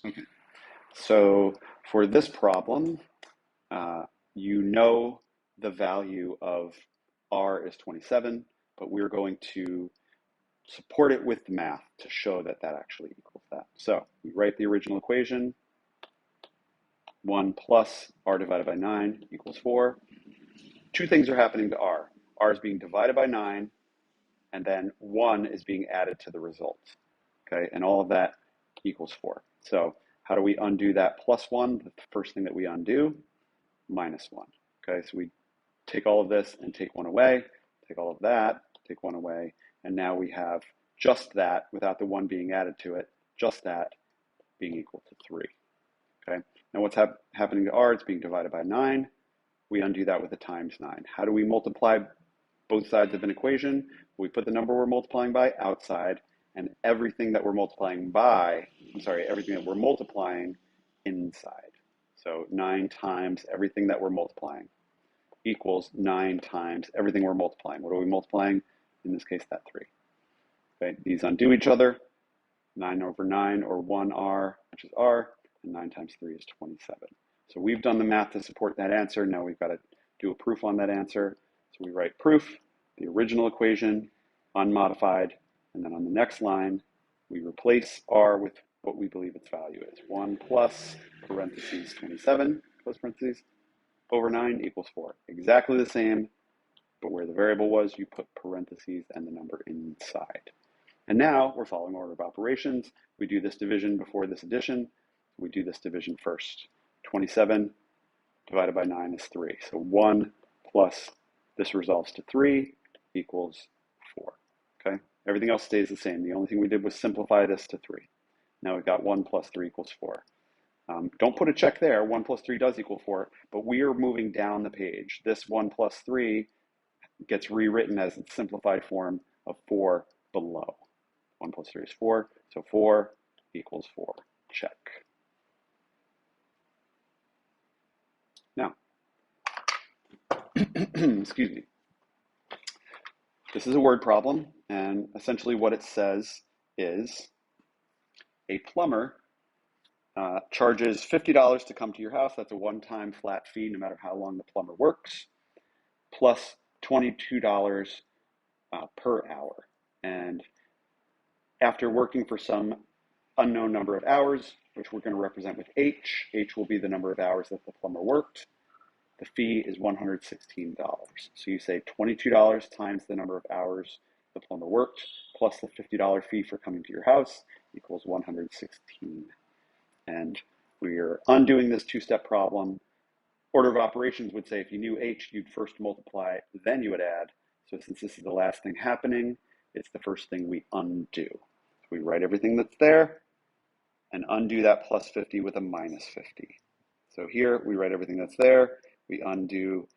Okay. So for this problem, you know the value of r is 27, but we're going to support it with the math to show that that actually equals that. So we write the original equation, 1 plus r divided by 9 equals 4. Two things are happening to r. R is being divided by 9, and then 1 is being added to the result. Okay, and all of that equals 4. So how do we undo that plus 1? The first thing that we undo, minus 1. Okay, so we take all of this and take 1 away, take all of that, take 1 away, and now we have just that, without the 1 being added to it, just that being equal to 3. Okay, now what's happening to r? It's being divided by 9. We undo that with a times 9. How do we multiply both sides of an equation? We put the number we're multiplying by outside, and everything that we're multiplying by, everything that we're multiplying inside. So 9 times everything that we're multiplying equals 9 times everything we're multiplying. What are we multiplying? In this case, that 3. Okay, these undo each other. 9 over 9, or 1r, which is r, and 9 times 3 is 27. So we've done the math to support that answer. Now we've got to do a proof on that answer. So we write proof, the original equation, unmodified, and then on the next line, we replace r with what we believe its value is. 1 plus, parentheses, 27, close parentheses, over 9 equals 4. Exactly the same, but where the variable was, you put parentheses and the number inside. And now we're following order of operations. We do this division before this addition. We do this division first. 27 divided by 9 is 3. So 1 plus this resolves to 3 equals 4. Okay, everything else stays the same. The only thing we did was simplify this to 3. Now we've got 1 plus 3 equals 4. Don't put a check there. 1 plus 3 does equal 4, but we are moving down the page. This 1 plus 3 gets rewritten as its simplified form of 4 below. 1 plus 3 is 4, so 4 equals 4. Check. Now, excuse me. This is a word problem, and essentially what it says is a plumber charges $50 to come to your house. That's a one-time flat fee, no matter how long the plumber works, plus $22 per hour. And after working for some unknown number of hours, which we're going to represent with H will be the number of hours that the plumber worked, the fee is $116. So you say $22 times the number of hours the plumber worked, plus the $50 fee for coming to your house equals 116. And we're undoing this two-step problem. Order of operations would say if you knew H, you'd first multiply, then you would add. So since this is the last thing happening, it's the first thing we undo. So we write everything that's there and undo that plus 50 with a minus 50. So here we write everything that's there. We undo,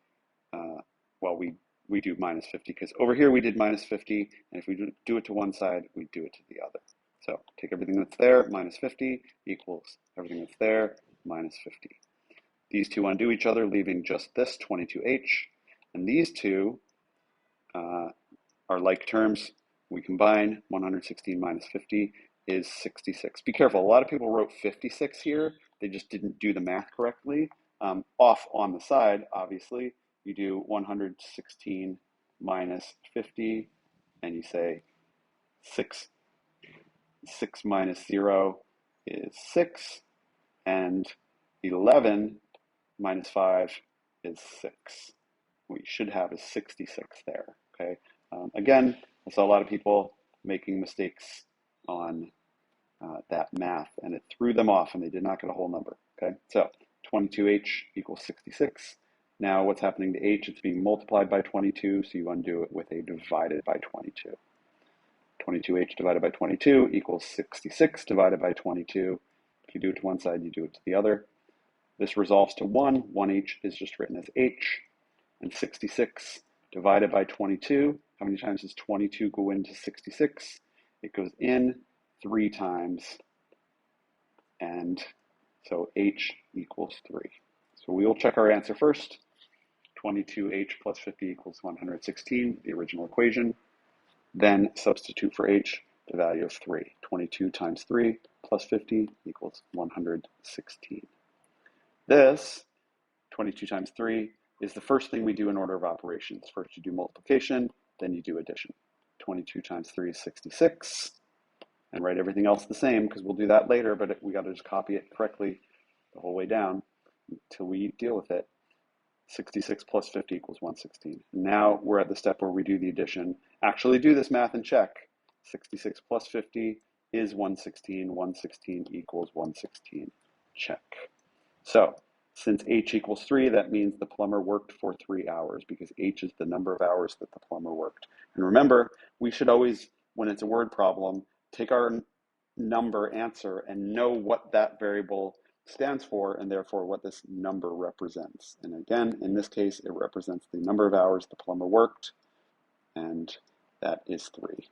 we do minus 50 because over here we did minus 50, and if we do it to one side, we do it to the other. So take everything that's there, minus 50 equals everything that's there, minus 50. These two undo each other, leaving just this 22h, and these two are like terms. We combine 116 minus 50 is 66. Be careful, a lot of people wrote 56 here. They just didn't do the math correctly. Off on the side, obviously, you do 116 minus 50, and you say 6 minus 0 is 6, and 11 minus 5 is 6. What you should have is 66 there, okay? Again, I saw a lot of people making mistakes on that math, and it threw them off, and they did not get a whole number, okay? So 22h equals 66. Now what's happening to h? It's being multiplied by 22, so you undo it with a divided by 22. 22h divided by 22 equals 66 divided by 22. If you do it to one side, you do it to the other. This resolves to 1. 1h is just written as h. And 66 divided by 22. How many times does 22 go into 66? It goes in 3 times. And so h equals 3. So we will check our answer first. 22h plus 50 equals 116, the original equation. Then substitute for h the value of 3. 22 times 3 plus plus 50 equals 116. This, 22 times 3, is the first thing we do in order of operations. First you do multiplication, then you do addition. 22 times 3 is 66. And write everything else the same, because we'll do that later, but we got to just copy it correctly the whole way down until we deal with it. 66 plus 50 equals 116. Now we're at the step where we do the addition. Actually do this math and check. 66 plus 50 is 116. 116 equals 116. Check. So since H equals 3, that means the plumber worked for 3 hours, because H is the number of hours that the plumber worked. And remember, we should always, when it's a word problem, take our number answer and know what that variable stands for, and therefore what this number represents. And again, in this case, it represents the number of hours the plumber worked, and that is 3.